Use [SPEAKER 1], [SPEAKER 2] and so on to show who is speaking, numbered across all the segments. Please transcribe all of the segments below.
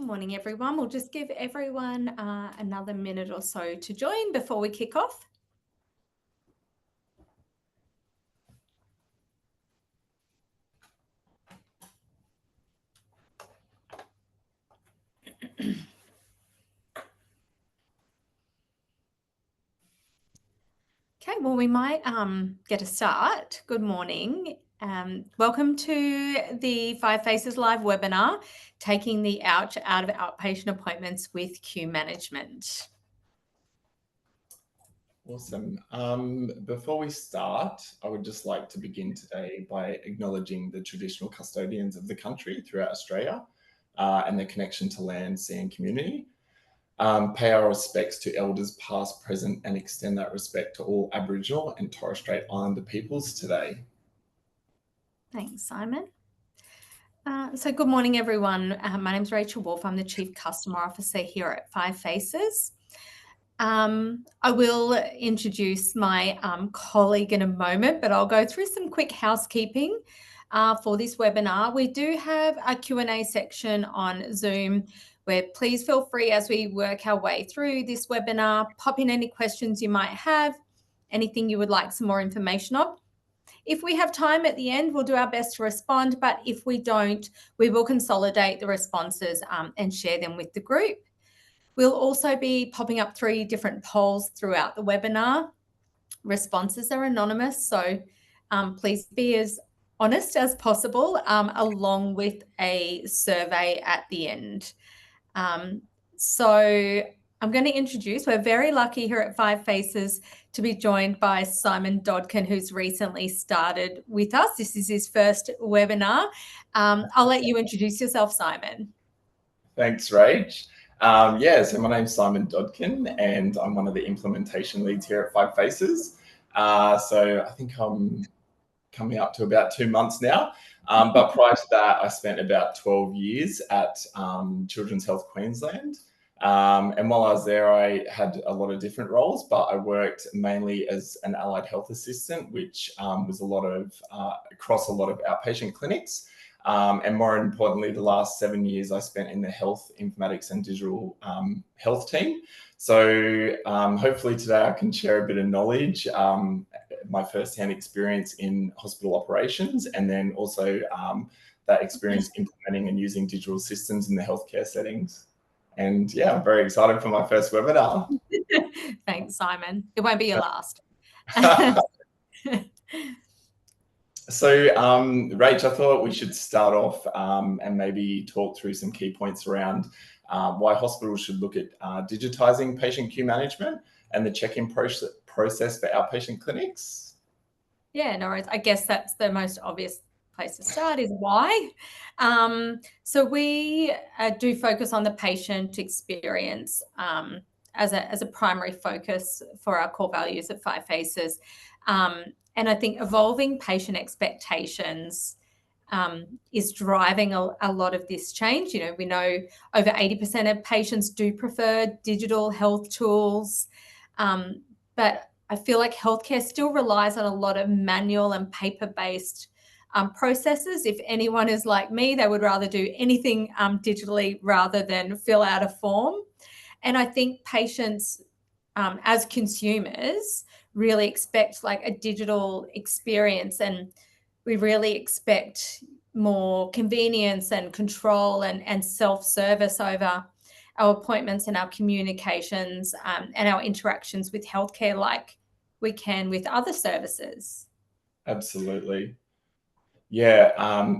[SPEAKER 1] Good morning, everyone. We'll just give everyone another minute or so to join before we kick off. Okay, well, we might get a start. Good morning. Welcome to the Five Faces Live webinar, taking the ouch out of outpatient appointments with Q management.
[SPEAKER 2] Awesome. Before we start, I would just like to begin today by acknowledging the traditional custodians of the country throughout Australia and their connection to land, sea and community. Pay our respects to elders past, present, and extend that respect to all Aboriginal and Torres Strait Islander peoples today.
[SPEAKER 1] Thanks, Simon. So good morning, everyone. My name is Rachel Wolfe. I'm the Chief Customer Officer here at Five Faces. I will introduce my colleague in a moment, but I'll go through some quick housekeeping for this webinar. We do have a Q&A section on Zoom where please feel free as we work our way through this webinar, pop in any questions you might have, anything you would like some more information on. If we have time at the end, we'll do our best to respond, but if we don't, we will consolidate the responses and share them with the group. We'll also be popping up 3 different polls throughout the webinar. Responses are anonymous, so please be as honest as possible, along with a survey at the end. So I'm going to introduce, we're very lucky here at Five Faces to be joined by Simon Dodkin, who's recently started with us. This is his first webinar. I'll let you introduce yourself, Simon.
[SPEAKER 2] Thanks, Rach. So my name's Simon Dodkin and I'm one of the implementation leads here at Five Faces. So I think I'm coming up to about 2 months now. But prior to that, I spent about 12 years at Children's Health Queensland. And while I was there, I had a lot of different roles, but I worked mainly as an allied health assistant, which was across a lot of outpatient clinics. And more importantly, the last 7 years I spent in the health informatics and digital health team. So hopefully today I can share a bit of knowledge, my first-hand experience in hospital operations, and then also that experience implementing and using digital systems in the healthcare settings. And yeah, I'm very excited for my first webinar.
[SPEAKER 1] Thanks, Simon. It won't be your last.
[SPEAKER 2] So, Rach, I thought we should start off and maybe talk through some key points around why hospitals should look at digitising patient queue management and the check-in process for outpatient clinics.
[SPEAKER 1] Yeah, no worries. I guess that's the most obvious place to start is why. So we do focus on the patient experience as a primary focus for our core values at Five Faces. And I think evolving patient expectations is driving a lot of this change. You know, we know over 80% of patients do prefer digital health tools, but I feel like healthcare still relies on a lot of manual and paper-based processes. If anyone is like me, they would rather do anything digitally rather than fill out a form. And I think patients, as consumers, really expect like a digital experience, and we really expect more convenience and control and self-service over our appointments and our communications and our interactions with healthcare like we can with other services.
[SPEAKER 2] Absolutely. Yeah,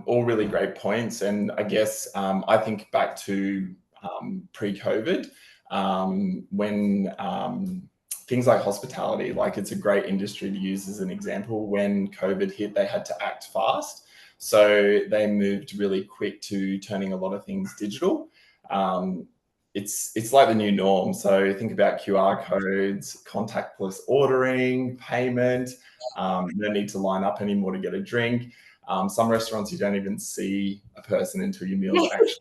[SPEAKER 2] all really great points. And I guess I think back to pre-COVID when things like hospitality, like it's a great industry to use as an example. When COVID hit, they had to act fast. So they moved really quick to turning a lot of things digital. It's like the new norm. So think about QR codes, contactless ordering, payment, no need to line up anymore to get a drink. Some restaurants, you don't even see a person until your meal's actually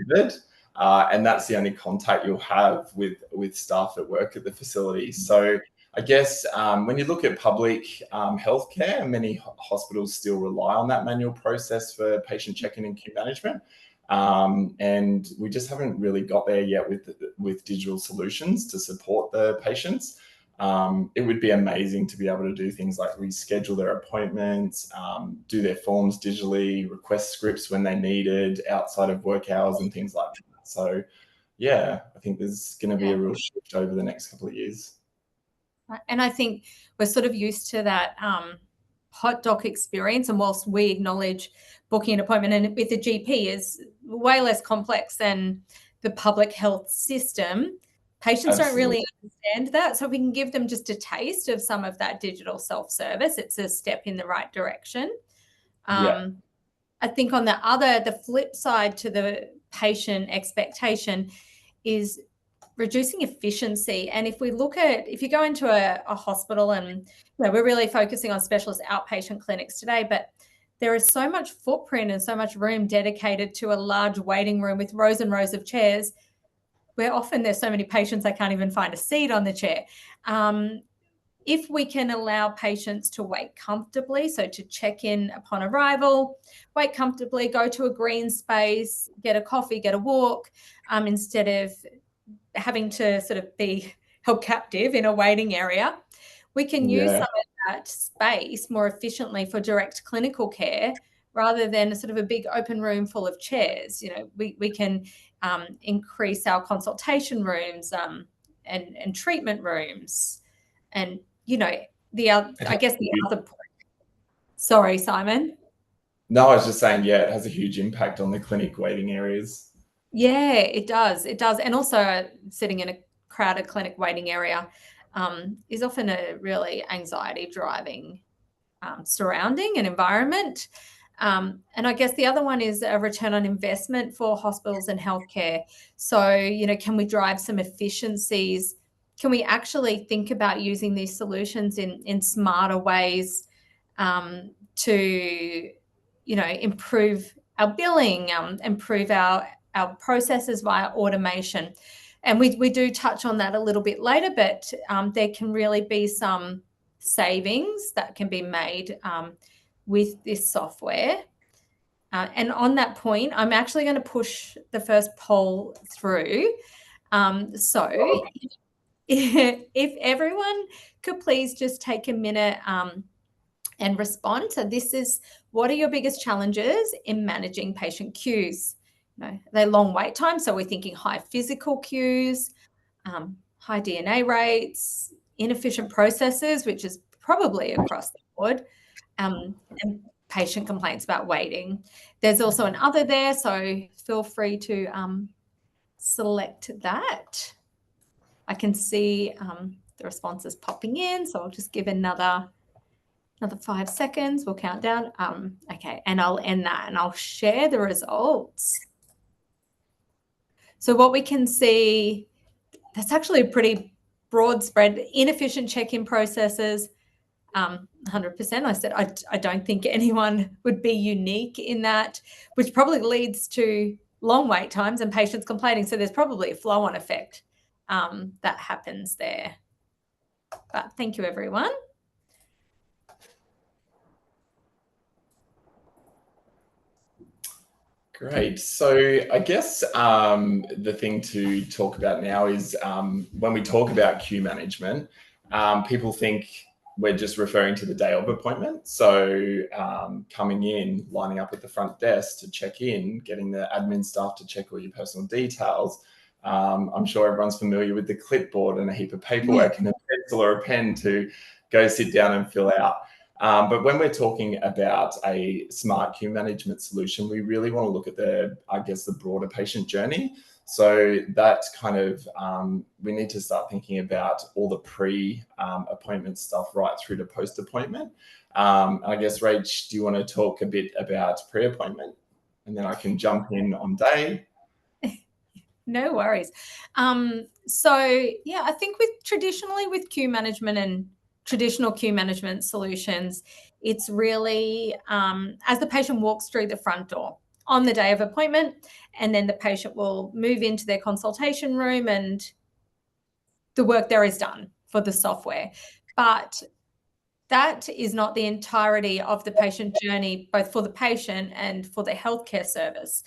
[SPEAKER 2] delivered. And that's the only contact you'll have with staff at work at the facility. So I guess when you look at public healthcare, many hospitals still rely on that manual process for patient check-in and queue management. And we just haven't really got there yet with digital solutions to support the patients. It would be amazing to be able to do things like reschedule their appointments, do their forms digitally, request scripts when they needed outside of work hours and things like that. So yeah, I think there's going to be a real shift over the next couple of years.
[SPEAKER 1] And I think we're sort of used to that hot doc experience. And whilst we acknowledge booking an appointment and with the GP is way less complex than the public health system, patients don't really understand that. So we can give them just a taste of some of that digital self-service. It's a step in the right direction. I think on the flip side to the patient expectation is reducing efficiency. And if you go into a hospital, and we're really focusing on specialist outpatient clinics today, but there is so much footprint and so much room dedicated to a large waiting room with rows and rows of chairs, where often there's so many patients they can't even find a seat on the chair. If we can allow patients to wait comfortably, so to check in upon arrival, wait comfortably, go to a green space, get a coffee, get a walk, instead of having to sort of be held captive in a waiting area, we can use some of that space more efficiently for direct clinical care rather than sort of a big open room full of chairs. We can increase our consultation rooms and treatment rooms. And, I guess the other point. Sorry, Simon.
[SPEAKER 2] No, I was just saying, it has a huge impact on the clinic waiting areas.
[SPEAKER 1] Yeah, it does. It does. And also sitting in a crowded clinic waiting area is often a really anxiety driving surrounding and environment. And I guess the other one is a return on investment for hospitals and healthcare. So, can we drive some efficiencies? Can we actually think about using these solutions in smarter ways to, improve our billing, improve our processes via automation? And we do touch on that a little bit later, but there can really be some savings that can be made with this software. And on that point, I'm actually going to push the first poll through. So if everyone could please just take a minute and respond. So this is, what are your biggest challenges in managing patient queues? They're long wait times, so we're thinking high physical queues, high DNA rates, inefficient processes, which is probably across the board, and patient complaints about waiting. There's also an other there, so feel free to select that. I can see the responses popping in, so I'll just give another 5 seconds. We'll count down. Okay, and I'll end that and I'll share the results. So what we can see, that's actually a pretty broad spread. Inefficient check-in processes, 100%. I said I don't think anyone would be unique in that, which probably leads to long wait times and patients complaining. So there's probably a flow-on effect that happens there. But thank you, everyone.
[SPEAKER 2] Great. So I guess the thing to talk about now is when we talk about queue management, people think we're just referring to the day of appointment. So coming in, lining up at the front desk to check in, getting the admin staff to check all your personal details. I'm sure everyone's familiar with the clipboard and a heap of paperwork and a pencil or a pen to go sit down and fill out. But when we're talking about a smart queue management solution, we really want to look at the broader patient journey. So that's kind of, we need to start thinking about all the pre-appointment stuff right through to post-appointment. I guess, Rach, do you want to talk a bit about pre-appointment? And then I can jump in on day.
[SPEAKER 1] No worries. So yeah, I think traditionally with queue management and traditional queue management solutions, it's really as the patient walks through the front door on the day of appointment, and then the patient will move into their consultation room and the work there is done for the software. But that is not the entirety of the patient journey, both for the patient and for the healthcare service.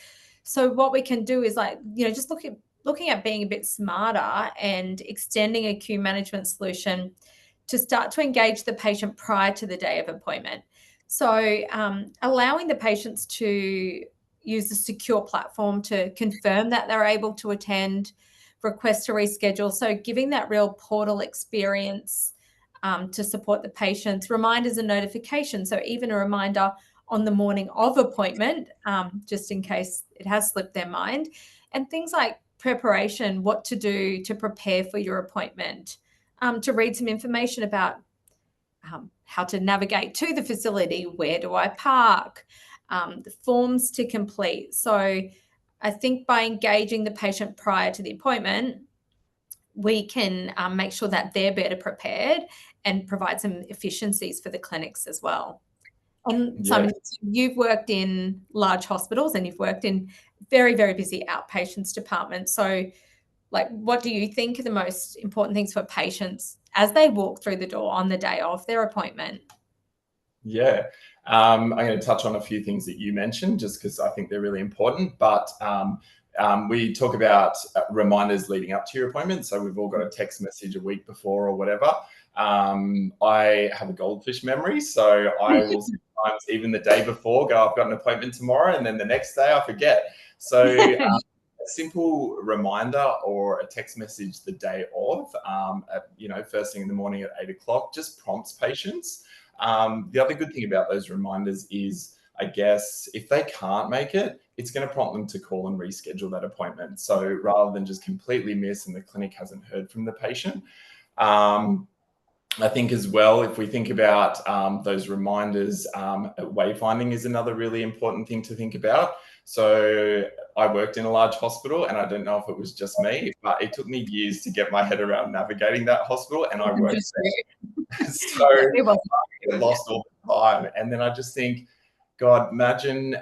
[SPEAKER 1] So what we can do is, like, just looking at being a bit smarter and extending a queue management solution to start to engage the patient prior to the day of appointment. So allowing the patients to use a secure platform to confirm that they're able to attend, request to reschedule. So giving that real portal experience to support the patients, reminders and notifications. So even a reminder on the morning of appointment, just in case it has slipped their mind, and things like preparation, what to do to prepare for your appointment, to read some information about how to navigate to the facility, where do I park, the forms to complete. So I think by engaging the patient prior to the appointment, we can make sure that they're better prepared and provide some efficiencies for the clinics as well. And Simon, you've worked in large hospitals and you've worked in very, very busy outpatients departments. So, like, what do you think are the most important things for patients as they walk through the door on the day of their appointment?
[SPEAKER 2] Yeah, I'm going to touch on a few things that you mentioned just because I think they're really important. But we talk about reminders leading up to your appointment. So we've all got a text message a week before or whatever. I have a goldfish memory, so I will sometimes even the day before go, I've got an appointment tomorrow, and then the next day I forget. So a simple reminder or a text message the day of, first thing in the morning at 8 o'clock, just prompts patients. The other good thing about those reminders is, I guess, if they can't make it, it's going to prompt them to call and reschedule that appointment. So rather than just completely miss and the clinic hasn't heard from the patient. I think as well, if we think about those reminders, wayfinding is another really important thing to think about. So I worked in a large hospital, and I don't know if it was just me, but it took me years to get my head around navigating that hospital, and I worked there. So I get lost all the time. And then I just think, God, imagine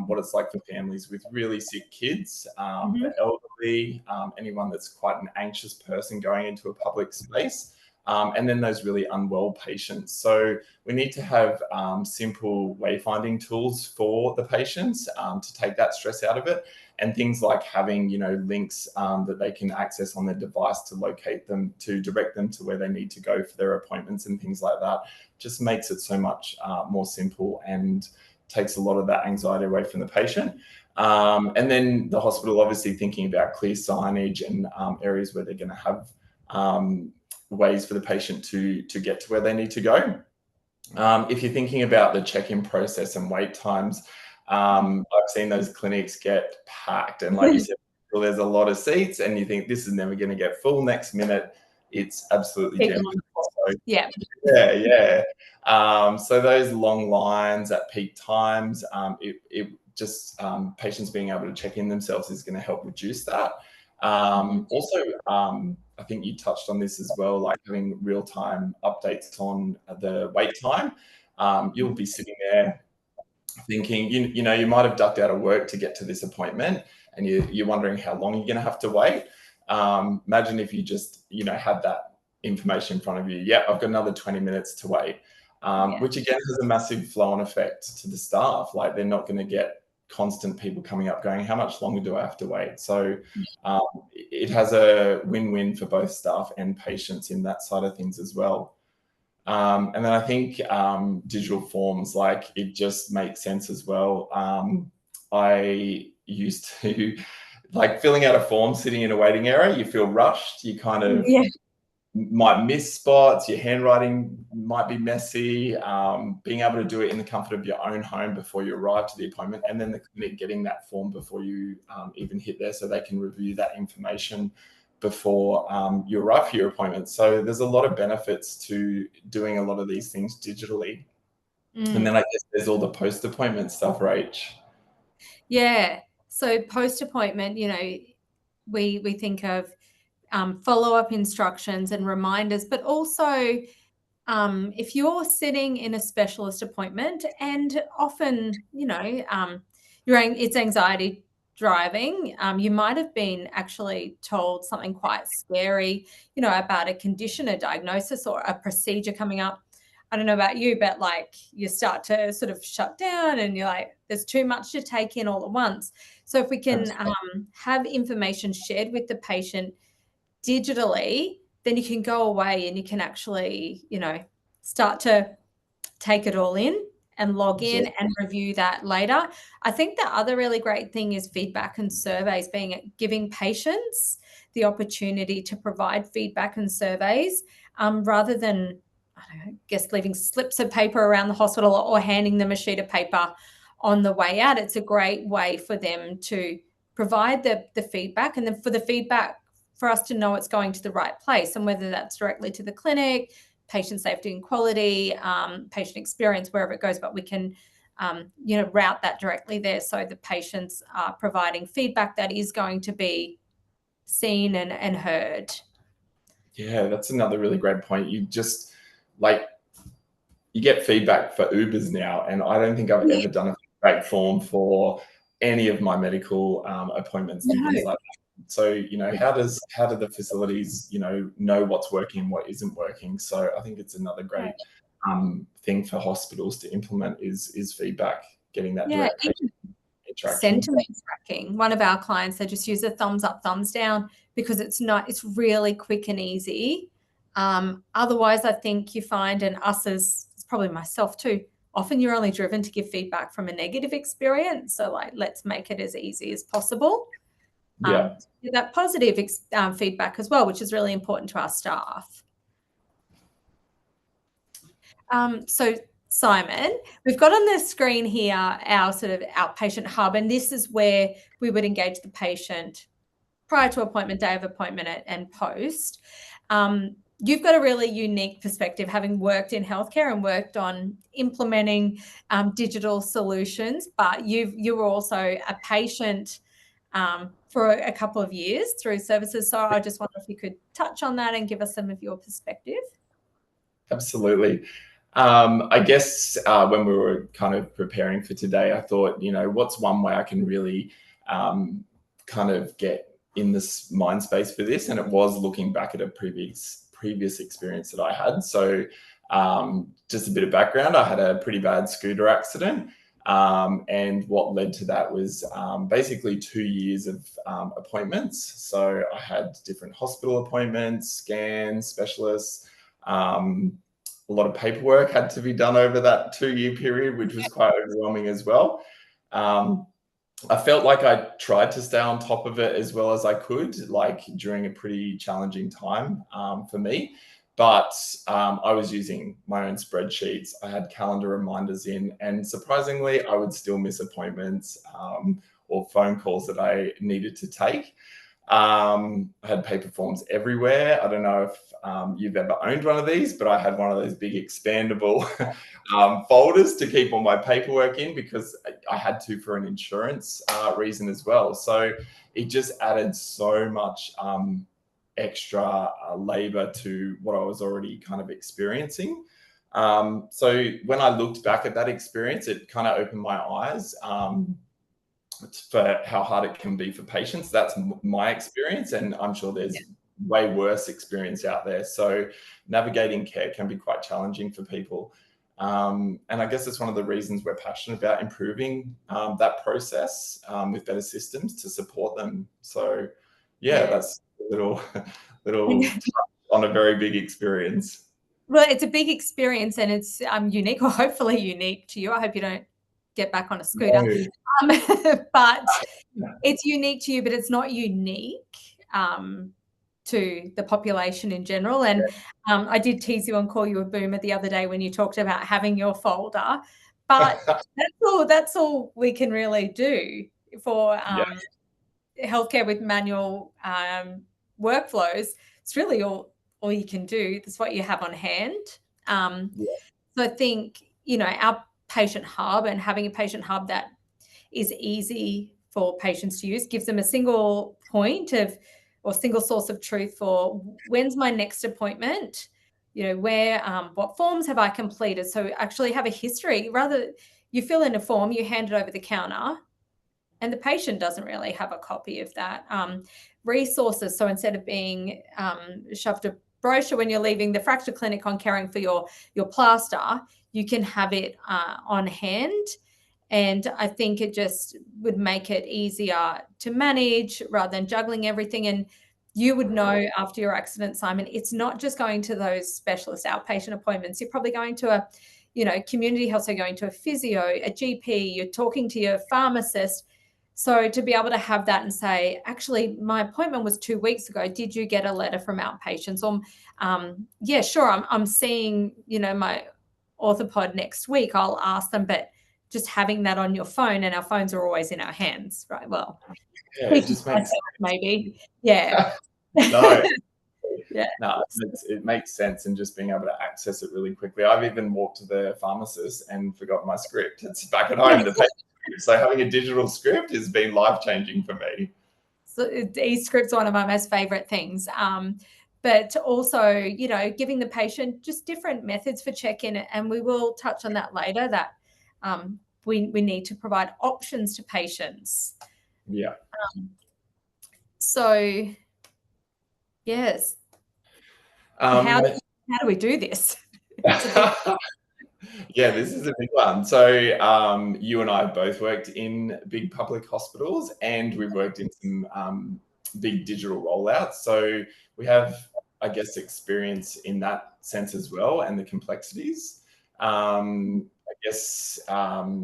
[SPEAKER 2] what it's like for families with really sick kids, the elderly, anyone that's quite an anxious person going into a public space. And then those really unwell patients. So we need to have simple wayfinding tools for the patients to take that stress out of it, and things like having links that they can access on their device to locate them, to direct them to where they need to go for their appointments and things like that. Just makes it so much more simple and takes a lot of that anxiety away from the patient. And then the hospital obviously thinking about clear signage and areas where they're going to have ways for the patient to get to where they need to go. If you're thinking about the check-in process and wait times, I've seen those clinics get packed, and like you said, well, there's a lot of seats and you think this is never going to get full. Next minute it's absolutely jammed. So,
[SPEAKER 1] yeah.
[SPEAKER 2] So those long lines at peak times, it just patients being able to check in themselves is going to help reduce that. Also, I think you touched on this as well, like having real-time updates on the wait time. You'll be sitting there thinking, you might have ducked out of work to get to this appointment, and you're wondering how long you're going to have to wait. Imagine if you just, had that information in front of you. Yeah, I've got another 20 minutes to wait, which again has a massive flow-on effect to the staff. Like, they're not going to get constant people coming up going, how much longer do I have to wait? So it has a win-win for both staff and patients in that side of things as well. And then I think digital forms, like, it just makes sense as well. I used to like filling out a form sitting in a waiting area. You feel rushed. You kind of might miss spots. Your handwriting might be messy. Being able to do it in the comfort of your own home before you arrive to the appointment, and then the clinic getting that form before you even hit there, so they can review that information before you arrive for your appointment. So there's a lot of benefits to doing a lot of these things digitally. And then I guess there's all the post-appointment stuff, Rach.
[SPEAKER 1] Yeah. So post-appointment, we think of follow-up instructions and reminders, but also if you're sitting in a specialist appointment and often, it's anxiety driving, you might have been actually told something quite scary, about a condition, a diagnosis, or a procedure coming up. I don't know about you, but like you start to sort of shut down and you're like, there's too much to take in all at once. So if we can have information shared with the patient digitally, then you can go away and you can actually, start to take it all in and log in and review that later. I think the other really great thing is feedback and surveys, giving patients the opportunity to provide feedback and surveys rather than, I don't know, I guess leaving slips of paper around the hospital or handing them a sheet of paper on the way out. It's a great way for them to provide the feedback, and then for the feedback for us to know it's going to the right place, and whether that's directly to the clinic, patient safety and quality, patient experience, wherever it goes, but we can, route that directly there so the patients are providing feedback that is going to be seen and heard.
[SPEAKER 2] Yeah, that's another really great point. You just you get feedback for Ubers now, and I don't think I've ever done a feedback form for any of my medical appointments and things like that. So, how do the facilities, know what's working and what isn't working? So I think it's another great thing for hospitals to implement is feedback, getting that direct patient interaction.
[SPEAKER 1] Sentiment tracking. One of our clients, they just use a thumbs up, thumbs down because it's really quick and easy. Otherwise, I think you find, and us as probably myself too, often you're only driven to give feedback from a negative experience. So let's make it as easy as possible. That positive feedback as well, which is really important to our staff. So Simon, we've got on the screen here our sort of outpatient hub, and this is where we would engage the patient prior to appointment, day of appointment, and post. You've got a really unique perspective, having worked in healthcare and worked on implementing digital solutions, but you were also a patient for a couple of years through services. So I just wonder if you could touch on that and give us some of your perspective.
[SPEAKER 2] Absolutely. I guess when we were kind of preparing for today, I thought, what's one way I can really kind of get in this mind space for this? And it was looking back at a previous experience that I had. So just a bit of background, I had a pretty bad scooter accident. And what led to that was basically 2 years of appointments. So I had different hospital appointments, scans, specialists, a lot of paperwork had to be done over that 2-year period, which was quite overwhelming as well. I felt like I tried to stay on top of it as well as I could, during a pretty challenging time for me. But I was using my own spreadsheets. I had calendar reminders in, and surprisingly, I would still miss appointments or phone calls that I needed to take. I had paper forms everywhere. I don't know if you've ever owned one of these, but I had one of those big expandable folders to keep all my paperwork in because I had to for an insurance reason as well. So it just added so much extra labor to what I was already kind of experiencing. So when I looked back at that experience, it kind of opened my eyes for how hard it can be for patients. That's my experience, and I'm sure there's way worse experience out there. So navigating care can be quite challenging for people. And I guess it's one of the reasons we're passionate about improving that process with better systems to support them. So that's a little touch on a very big experience.
[SPEAKER 1] Well, it's a big experience, and it's unique, or hopefully unique to you. I hope you don't get back on a scooter. No. But it's unique to you, but it's not unique to the population in general. And I did tease you and call you a boomer the other day when you talked about having your folder. But that's all we can really do for healthcare with manual workflows. It's really all you can do. That's what you have on hand. So I think, our patient hub, and having a patient hub that is easy for patients to use, gives them a single point of, or single source of truth for when's my next appointment, where, what forms have I completed? So actually have a history. Rather, you fill in a form, you hand it over the counter, and the patient doesn't really have a copy of that. Resources. So instead of being shoved brochure when you're leaving the fracture clinic on caring for your plaster, you can have it on hand. And I think it just would make it easier to manage rather than juggling everything. And you would know after your accident, Simon, it's not just going to those specialist outpatient appointments. You're probably going to a, community health, so going to a physio, a GP, you're talking to your pharmacist. So to be able to have that and say, actually, my appointment was 2 weeks ago. Did you get a letter from outpatients? Or, yeah, sure, I'm seeing, my orthopod next week. I'll ask them, but just having that on your phone, and our phones are always in our hands, right? Well,
[SPEAKER 2] yeah, it just makes sense.
[SPEAKER 1] Maybe, yeah.
[SPEAKER 2] No.
[SPEAKER 1] Yeah.
[SPEAKER 2] No, it makes sense, and just being able to access it really quickly. I've even walked to the pharmacist and forgot my script. It's back at home. So having a digital script has been life-changing for me.
[SPEAKER 1] So e-script's one of my most favorite things. But also, giving the patient just different methods for check-in, and we will touch on that later, that we need to provide options to patients.
[SPEAKER 2] Yeah.
[SPEAKER 1] So, yes. How do we do this?
[SPEAKER 2] Yeah, this is a big one. So you and I have both worked in big public hospitals, and we've worked in some big digital rollouts. So we have, I guess, experience in that sense as well, and the complexities. I guess, are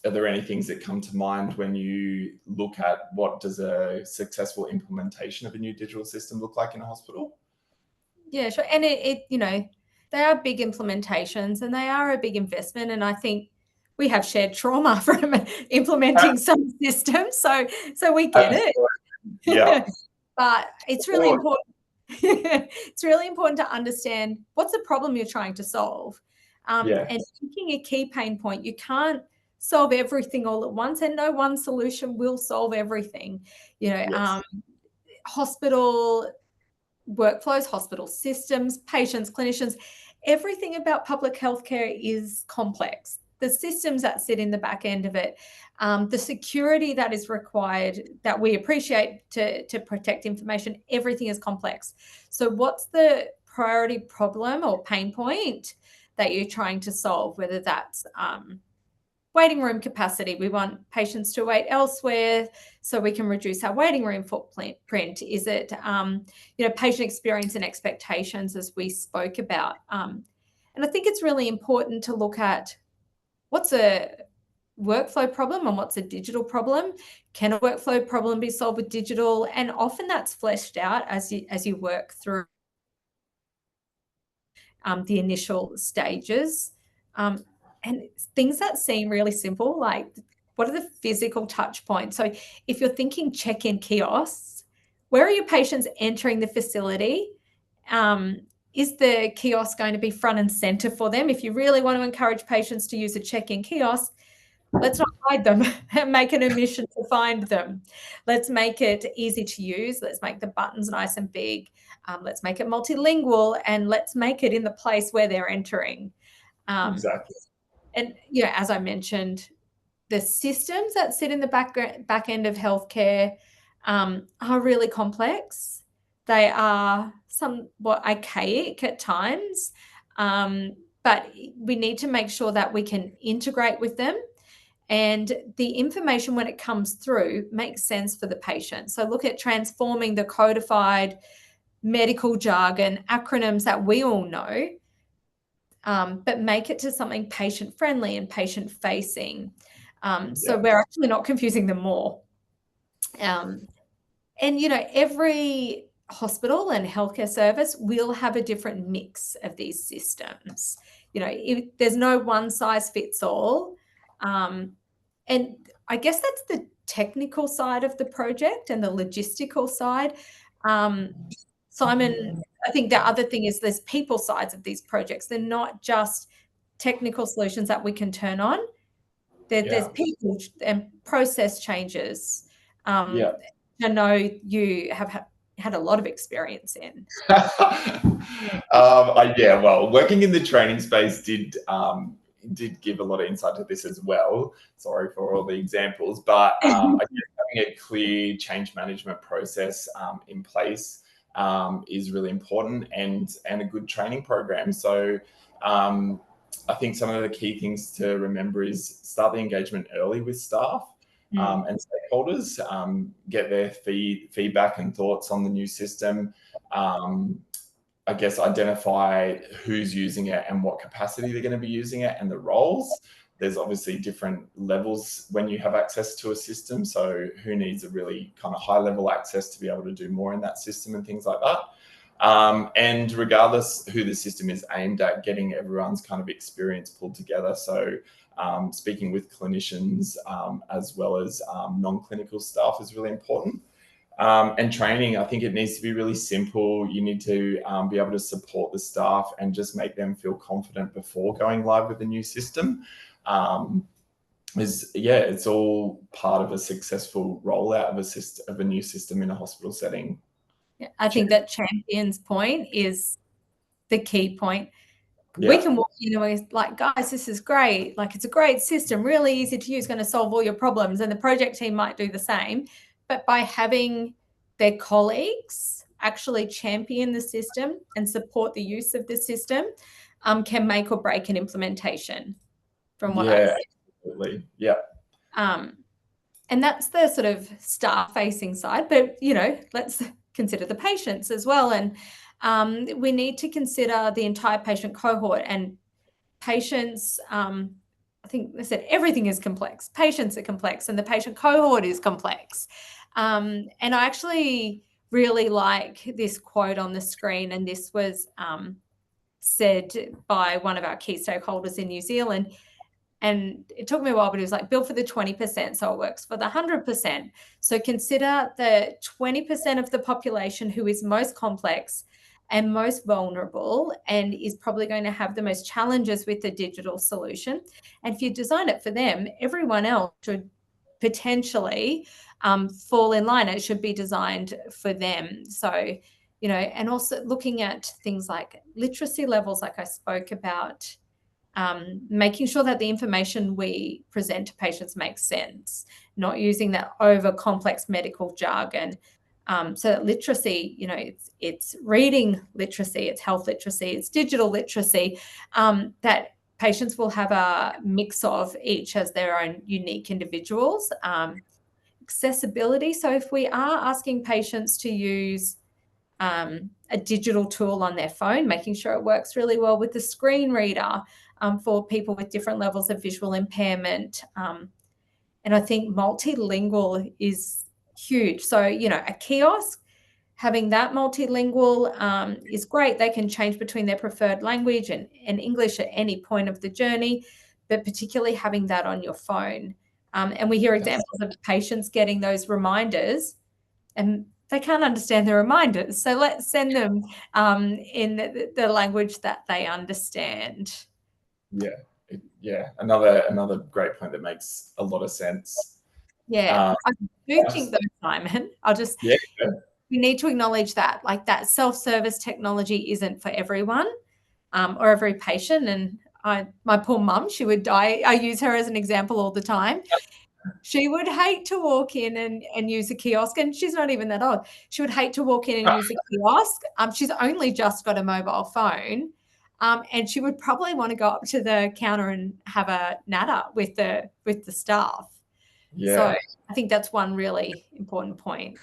[SPEAKER 2] there any things that come to mind when you look at what does a successful implementation of a new digital system look like in a hospital?
[SPEAKER 1] Yeah, sure. And they are big implementations, and they are a big investment. And I think we have shared trauma from implementing some systems. So we get it.
[SPEAKER 2] Yeah.
[SPEAKER 1] But it's really important. It's really important to understand what's the problem you're trying to solve. And picking a key pain point. You can't solve everything all at once, and no one solution will solve everything. Hospital workflows, hospital systems, patients, clinicians, everything about public healthcare is complex. The systems that sit in the back end of it, the security that is required, that we appreciate to protect information, everything is complex. So what's the priority problem or pain point that you're trying to solve, whether that's waiting room capacity. We want patients to wait elsewhere so we can reduce our waiting room footprint. Is it, patient experience and expectations, as we spoke about? And I think it's really important to look at what's a workflow problem and what's a digital problem. Can a workflow problem be solved with digital? And often that's fleshed out as you work through the initial stages. And things that seem really simple, like what are the physical touch points? So if you're thinking check-in kiosks, where are your patients entering the facility? Is the kiosk going to be front and center for them? If you really want to encourage patients to use a check-in kiosk, let's not hide them and make an admission to find them. Let's make it easy to use. Let's make the buttons nice and big. Let's make it multilingual, and let's make it in the place where they're entering.
[SPEAKER 2] Exactly.
[SPEAKER 1] And, as I mentioned, the systems that sit in the back end of healthcare are really complex. They are somewhat archaic at times, but we need to make sure that we can integrate with them, and the information when it comes through makes sense for the patient. So look at transforming the codified medical jargon, acronyms that we all know, but make it to something patient-friendly and patient-facing. So we're actually not confusing them more. And, every hospital and healthcare service will have a different mix of these systems. There's no one size fits all. And I guess that's the technical side of the project and the logistical side. Simon, I think the other thing is there's people sides of these projects. They're not just technical solutions that we can turn on. There's people and process changes. I know you have had a lot of experience in.
[SPEAKER 2] Well, working in the training space did give a lot of insight to this as well. Sorry for all the examples, but I guess having a clear change management process in place is really important, and a good training program. So I think some of the key things to remember is start the engagement early with staff and stakeholders, get their feedback and thoughts on the new system. I guess identify who's using it and what capacity they're going to be using it, and the roles. There's obviously different levels when you have access to a system. So who needs a really kind of high level access to be able to do more in that system and things like that. And regardless who the system is aimed at, getting everyone's kind of experience pulled together. So speaking with clinicians as well as non-clinical staff is really important. And training, I think it needs to be really simple. You need to be able to support the staff and just make them feel confident before going live with the new system. It's all part of a successful rollout of a new system in a hospital setting.
[SPEAKER 1] Yeah, I think that champion's point is the key point.
[SPEAKER 2] Yeah.
[SPEAKER 1] We can walk in and we're like, guys, this is great. Like, it's a great system, really easy to use, going to solve all your problems. And the project team might do the same. But by having their colleagues actually champion the system and support the use of the system, can make or break an implementation, from what I've seen.
[SPEAKER 2] Absolutely. Yeah.
[SPEAKER 1] And that's the sort of staff-facing side. But, let's consider the patients as well. And we need to consider the entire patient cohort, and patients. I think they said everything is complex. Patients are complex, and the patient cohort is complex. And I actually really like this quote on the screen, and this was said by one of our key stakeholders in New Zealand. And it took me a while, but it was like, built for the 20%, so it works for the 100%. So consider the 20% of the population who is most complex and most vulnerable, and is probably going to have the most challenges with the digital solution. And if you design it for them, everyone else should potentially fall in line. It should be designed for them. So, and also looking at things like literacy levels, like I spoke about, making sure that the information we present to patients makes sense, not using that over complex medical jargon. So that literacy, it's reading literacy, it's health literacy, it's digital literacy, that patients will have a mix of each as their own unique individuals. Accessibility. So if we are asking patients to use a digital tool on their phone, making sure it works really well with the screen reader for people with different levels of visual impairment. And I think multilingual is huge. So, a kiosk, having that multilingual is great. They can change between their preferred language and English at any point of the journey, but particularly having that on your phone. And we hear examples of patients getting those reminders, and they can't understand the reminders. So let's send them in the language that they understand.
[SPEAKER 2] Yeah. Another great point that makes a lot of sense.
[SPEAKER 1] Yeah. I do think though, Simon, we need to acknowledge that, like, that self-service technology isn't for everyone or every patient. And my poor mum, she would die. I use her as an example all the time. She would hate to walk in and use a kiosk, and she's not even that old. She would hate to walk in and use a kiosk. She's only just got a mobile phone, and she would probably want to go up to the counter and have a natter with the staff.
[SPEAKER 2] Yeah.
[SPEAKER 1] So I think that's one really important point.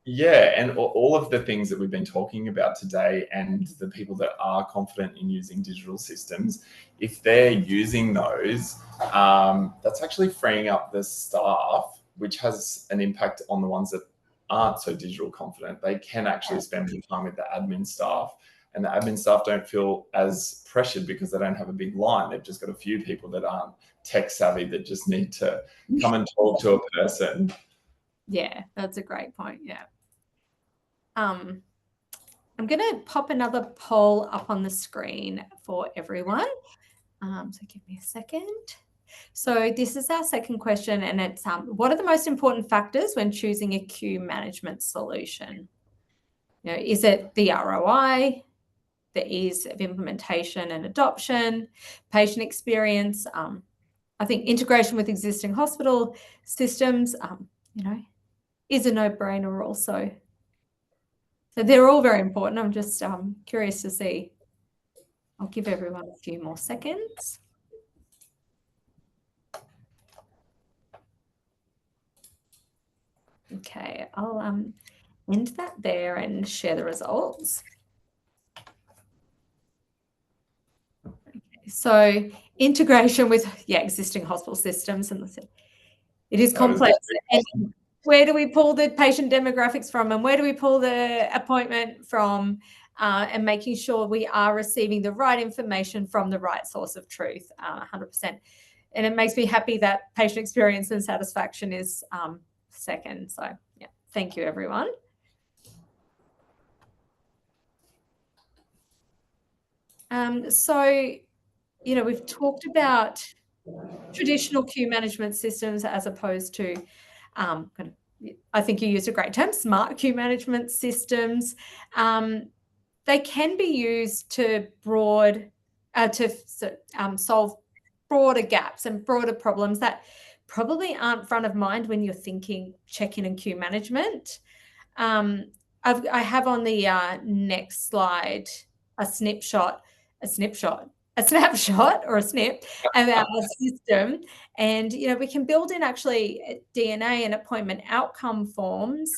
[SPEAKER 2] Yeah, and all of the things that we've been talking about today, and the people that are confident in using digital systems, if they're using those, that's actually freeing up the staff, which has an impact on the ones that aren't so digital confident. They can actually spend more time with the admin staff, and the admin staff don't feel as pressured because they don't have a big line. They've just got a few people that aren't tech savvy that just need to come and talk to a person.
[SPEAKER 1] Yeah, that's a great point. Yeah. I'm going to pop another poll up on the screen for everyone. So give me a second. So this is our second question, and it's what are the most important factors when choosing a queue management solution? Is it the ROI, the ease of implementation and adoption, patient experience? I think integration with existing hospital systems, is a no-brainer also. So they're all very important. I'm just curious to see. I'll give everyone a few more seconds. Okay, I'll end that there and share the results. Okay, so integration with existing hospital systems, and it is complex. And where do we pull the patient demographics from, and where do we pull the appointment from, and making sure we are receiving the right information from the right source of truth, 100%. And it makes me happy that patient experience and satisfaction is second. So yeah, thank you, everyone. So, we've talked about traditional queue management systems as opposed to I think you used a great term, smart queue management systems. They can be used to solve broader gaps and broader problems that probably aren't front of mind when you're thinking check-in and queue management. I have on the next slide a snapshot or a snip of our system. And, we can build in actually DNA and appointment outcome forms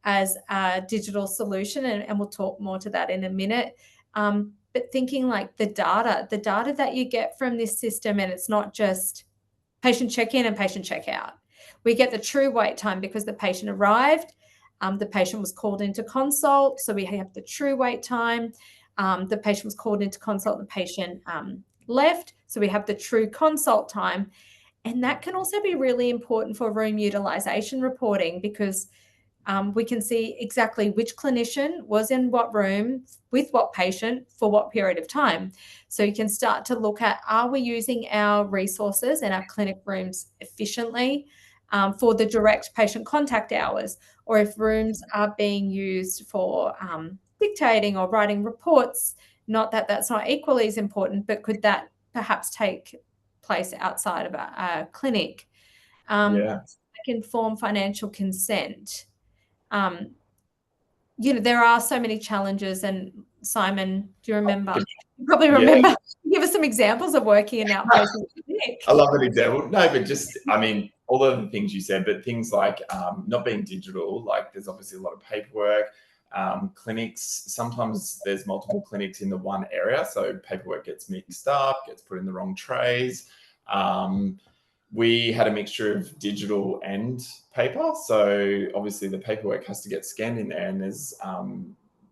[SPEAKER 1] as a digital solution. And we'll talk more to that in a minute. But thinking like the data that you get from this system, and it's not just patient check-in and patient check-out. We get the true wait time because the patient arrived, the patient was called into consult, so we have the true wait time. The patient was called into consult, the patient left, so we have the true consult time. And that can also be really important for room utilization reporting because we can see exactly which clinician was in what room with what patient for what period of time. So you can start to look at, are we using our resources and our clinic rooms efficiently for the direct patient contact hours, or if rooms are being used for dictating or writing reports. Not that that's not equally as important, but could that perhaps take place outside of a clinic? That can form financial consent. There are so many challenges, and Simon, do you remember? You probably remember. Yeah. Give us some examples of working in outpatient clinic.
[SPEAKER 2] I love an example. No, but just, all of the things you said, but things like not being digital, like there's obviously a lot of paperwork. Clinics, sometimes there's multiple clinics in the one area, so paperwork gets mixed up, gets put in the wrong trays. We had a mixture of digital and paper, so obviously the paperwork has to get scanned in there, and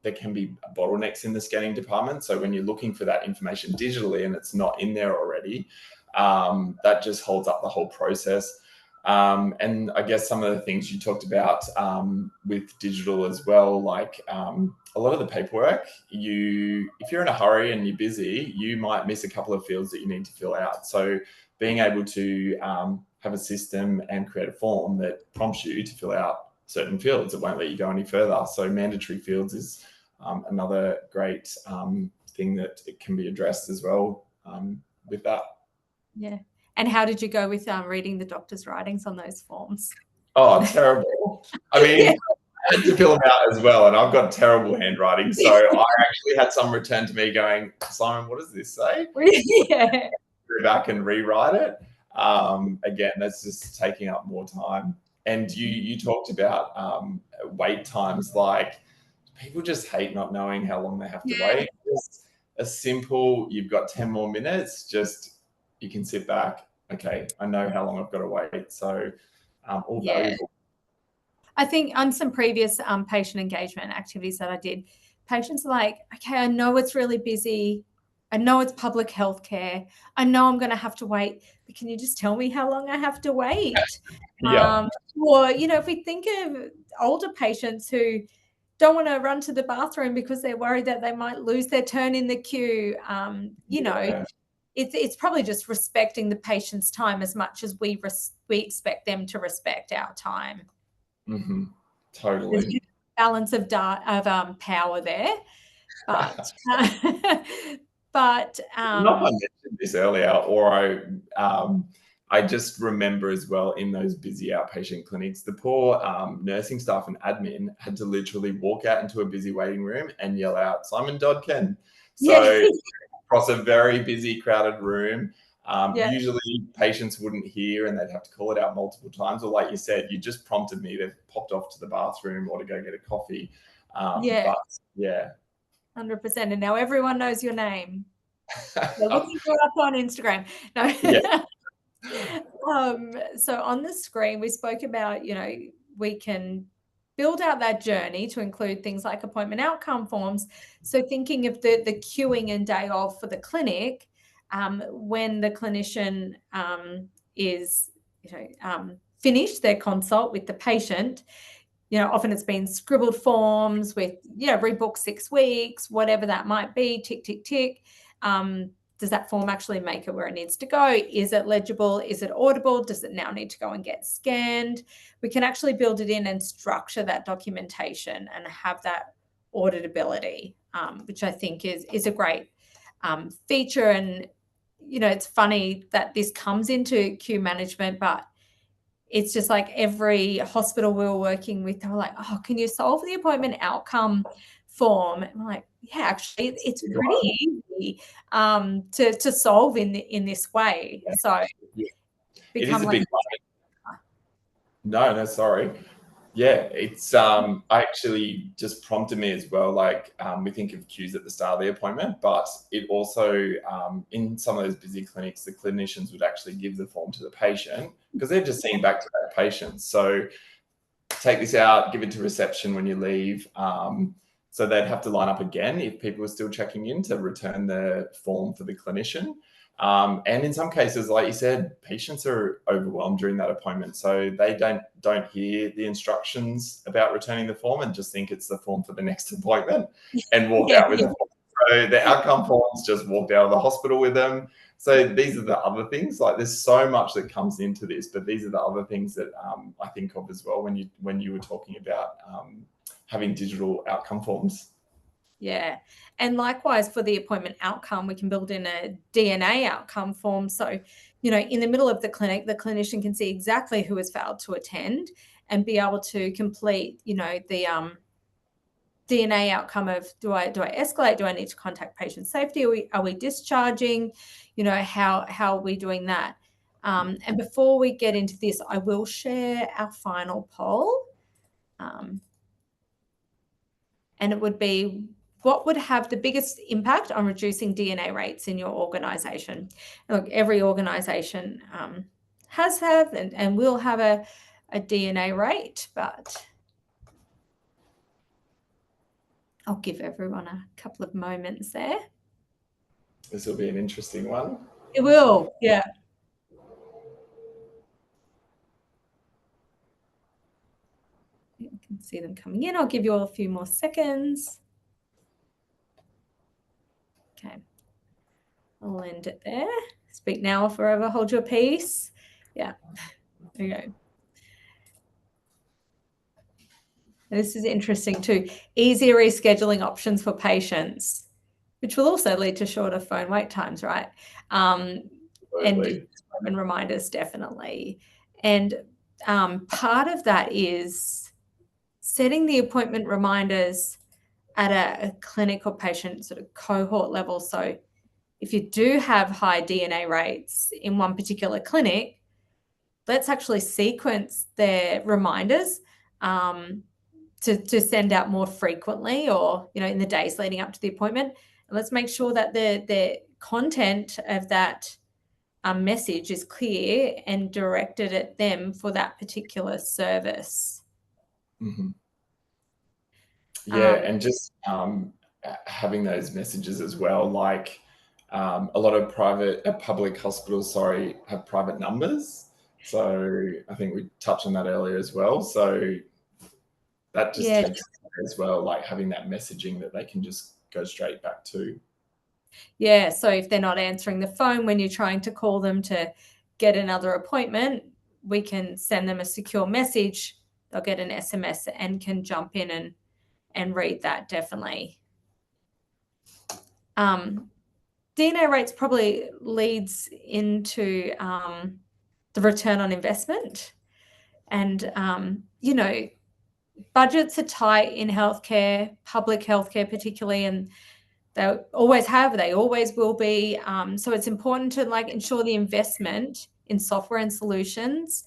[SPEAKER 2] there can be bottlenecks in the scanning department. So when you're looking for that information digitally and it's not in there already, that just holds up the whole process. And I guess some of the things you talked about with digital as well, like a lot of the paperwork, if you're in a hurry and you're busy, you might miss a couple of fields that you need to fill out. So being able to have a system and create a form that prompts you to fill out certain fields, it won't let you go any further. So mandatory fields is another great thing that it can be addressed as well with that.
[SPEAKER 1] Yeah. And how did you go with reading the doctor's writings on those forms?
[SPEAKER 2] Oh, terrible. I mean, yeah. I had to fill them out as well, and I've got terrible handwriting. So I actually had some return to me going, Simon, what does this say?
[SPEAKER 1] Yeah.
[SPEAKER 2] Go back and rewrite it. Again, that's just taking up more time. And you talked about wait times. Like, people just hate not knowing how long they have to wait. Just a simple, you've got 10 more minutes, just you can sit back. Okay, I know how long I've got to wait. So all valuable.
[SPEAKER 1] I think on some previous patient engagement activities that I did, patients are like, okay, I know it's really busy. I know it's public health care. I know I'm going to have to wait, but can you just tell me how long I have to wait?
[SPEAKER 2] Yeah.
[SPEAKER 1] Or, if we think of older patients who don't want to run to the bathroom because they're worried that they might lose their turn in the queue, it's probably just respecting the patient's time as much as we expect them to respect our time.
[SPEAKER 2] Mm-hmm. Totally.
[SPEAKER 1] There's a balance of power there, but
[SPEAKER 2] not I mentioned this earlier, or I just remember as well in those busy outpatient clinics, the poor nursing staff and admin had to literally walk out into a busy waiting room and yell out, "Simon Dodkin." So across a very busy, crowded room, usually patients wouldn't hear and they'd have to call it out multiple times. Or like you said, you just prompted me to popped off to the bathroom or to go get a coffee. But yeah.
[SPEAKER 1] 100%. And now everyone knows your name. They're looking you up on Instagram. No.
[SPEAKER 2] Yeah.
[SPEAKER 1] So on the screen, we spoke about, we can build out that journey to include things like appointment outcome forms. So thinking of the queuing and day of for the clinic, when the clinician is, finished their consult with the patient, often it's been scribbled forms with, rebook 6 weeks, whatever that might be, tick, tick, tick. Does that form actually make it where it needs to go? Is it legible? Is it audible? Does it now need to go and get scanned? We can actually build it in and structure that documentation and have that auditability, which I think is a great feature. And, it's funny that this comes into queue management, but it's just like every hospital we were working with, they were like, "Oh, can you solve the appointment outcome form?" And I'm like, "Yeah, actually, it's pretty easy to solve in this way." So
[SPEAKER 2] it is a big one. No, sorry. Yeah, it's actually just prompted me as well. Like we think of queues at the start of the appointment, but it also in some of those busy clinics, the clinicians would actually give the form to the patient because they're just seeing back to that patient. So take this out, give it to reception when you leave. So they'd have to line up again if people were still checking in to return the form for the clinician. And in some cases, like you said, patients are overwhelmed during that appointment. So they don't hear the instructions about returning the form and just think it's the form for the next appointment and walk out with the form. So the outcome forms just walked out of the hospital with them. So these are the other things. Like there's so much that comes into this, but these are the other things that I think of as well when you were talking about having digital outcome forms.
[SPEAKER 1] Yeah. And likewise for the appointment outcome, we can build in a DNA outcome form. So, in the middle of the clinic, the clinician can see exactly who has failed to attend and be able to complete, the DNA outcome of do I escalate? Do I need to contact patient safety? Are we discharging? How are we doing that? And before we get into this, I will share our final poll. And it would be, what would have the biggest impact on reducing DNA rates in your organisation? Look, every organisation has and will have a DNA rate, but I'll give everyone a couple of moments there.
[SPEAKER 2] This will be an interesting one.
[SPEAKER 1] It will, yeah. You can see them coming in. I'll give you all a few more seconds. Okay. I'll end it there. Speak now or forever hold your peace. Yeah. There you go. This is interesting too. Easier rescheduling options for patients, which will also lead to shorter phone wait times, right? And appointment reminders, definitely. And part of that is setting the appointment reminders at a clinic or patient sort of cohort level. So if you do have high DNA rates in one particular clinic, let's actually sequence their reminders to send out more frequently or, in the days leading up to the appointment. And let's make sure that the content of that message is clear and directed at them for that particular service.
[SPEAKER 2] Mm-hmm. Yeah, and just having those messages as well, like a lot of public hospitals, have private numbers. So I think we touched on that earlier as well. So that just takes as well, like having that messaging that they can just go straight back to.
[SPEAKER 1] Yeah, so if they're not answering the phone when you're trying to call them to get another appointment, we can send them a secure message. They'll get an SMS and can jump in and read that, definitely. DNA rates probably leads into the return on investment. And, you know, budgets are tight in healthcare, public healthcare particularly, and they always have, they always will be. So it's important to like ensure the investment in software and solutions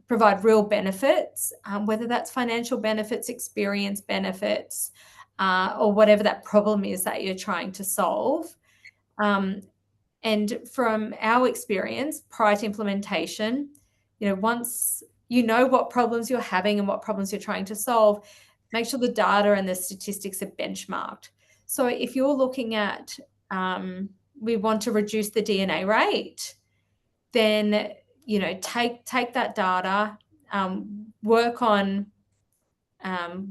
[SPEAKER 1] provide real benefits, whether that's financial benefits, experience benefits, or whatever that problem is that you're trying to solve. And from our experience prior to implementation, you know, once you know what problems you're having and what problems you're trying to solve, make sure the data and the statistics are benchmarked. So if you're looking at, we want to reduce the DNA rate, then, you know, take that data, work on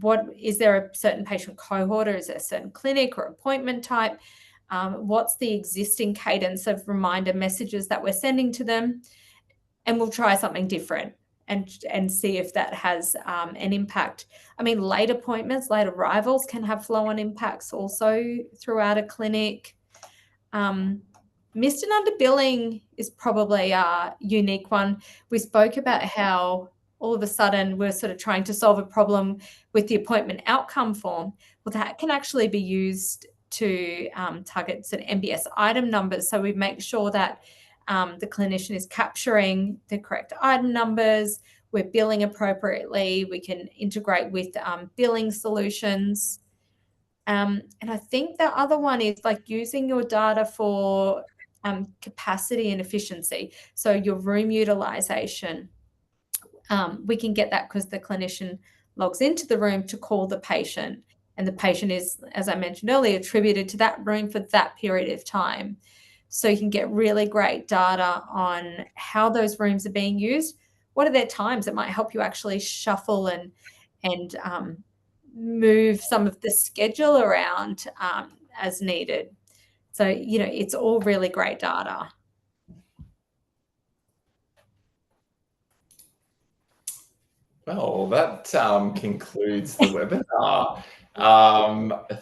[SPEAKER 1] what is there a certain patient cohort, or is there a certain clinic or appointment type? What's the existing cadence of reminder messages that we're sending to them? And we'll try something different and see if that has an impact. I mean, late appointments, late arrivals can have flow-on impacts also throughout a clinic. Missed and underbilling is probably a unique one. We spoke about how all of a sudden we're sort of trying to solve a problem with the appointment outcome form. Well, that can actually be used to target sort of MBS item numbers. So we make sure that the clinician is capturing the correct item numbers, we're billing appropriately, we can integrate with billing solutions. And I think the other one is like using your data for capacity and efficiency. So your room utilization, we can get that because the clinician logs into the room to call the patient, and the patient is, as I mentioned earlier, attributed to that room for that period of time. So you can get really great data on how those rooms are being used. What are their times? It might help you actually shuffle and move some of the schedule around as needed. So, you know, it's all really great data.
[SPEAKER 2] Well, that concludes the webinar.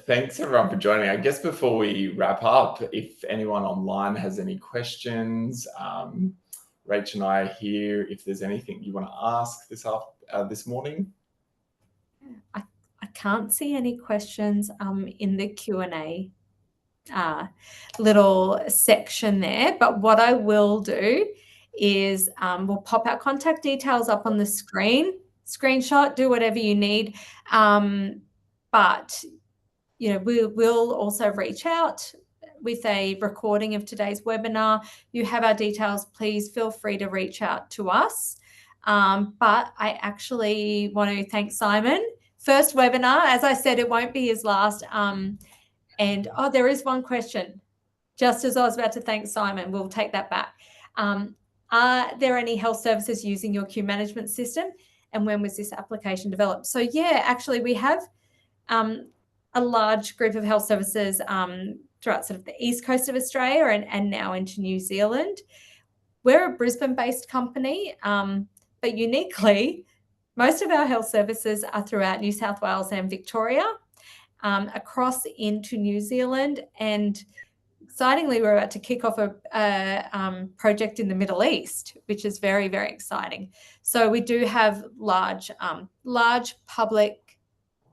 [SPEAKER 2] Thanks everyone for joining. I guess before we wrap up, if anyone online has any questions, Rach and I are here if there's anything you want to ask this morning.
[SPEAKER 1] I can't see any questions in the Q&A little section there, but what I will do is we'll pop our contact details up on the screenshot, do whatever you need. But, you know, we will also reach out with a recording of today's webinar. You have our details, please feel free to reach out to us. But I actually want to thank Simon. First webinar, as I said, it won't be his last. And there is one question. Just as I was about to thank Simon, we'll take that back. Are there any health services using your queue management system? And when was this application developed? So yeah, actually we have a large group of health services throughout sort of the east coast of Australia and now into New Zealand. We're a Brisbane-based company, but uniquely, most of our health services are throughout New South Wales and Victoria, across into New Zealand, and excitingly, we're about to kick off a project in the Middle East, which is very, very exciting. So we do have large public,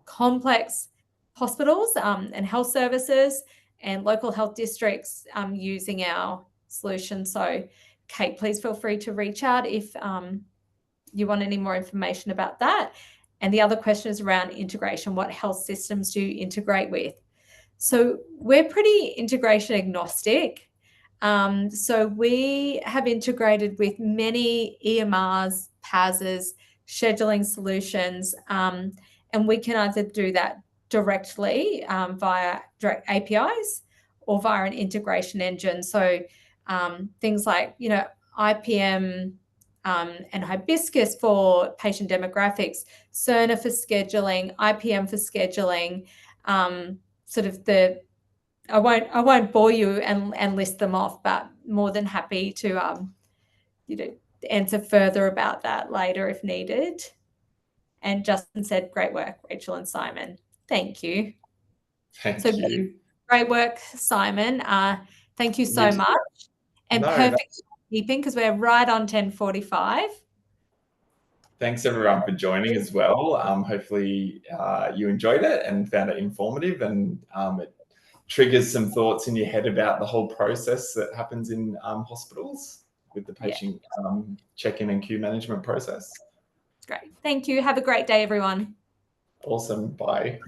[SPEAKER 1] complex hospitals and health services and local health districts using our solution. So, Kate, please feel free to reach out if you want any more information about that. And the other question is around integration. What health systems do you integrate with? So we're pretty integration agnostic. So we have integrated with many EMRs, PASs, scheduling solutions, and we can either do that directly via direct APIs or via an integration engine. So things like, you know, IPM and Hibiscus for patient demographics, Cerner for scheduling, IPM for scheduling, sort of I won't bore you and list them off, but more than happy to you know, answer further about that later if needed. And Justin said, great work, Rachel and Simon. Thank you.
[SPEAKER 2] Thank you.
[SPEAKER 1] Great work, Simon. Thank you so much. And perfect keeping because we're right on 10:45.
[SPEAKER 2] Thanks everyone for joining as well. Hopefully you enjoyed it and found it informative, and it triggers some thoughts in your head about the whole process that happens in hospitals with the patient check-in and queue management process.
[SPEAKER 1] Great. Thank you. Have a great day, everyone.
[SPEAKER 2] Awesome. Bye.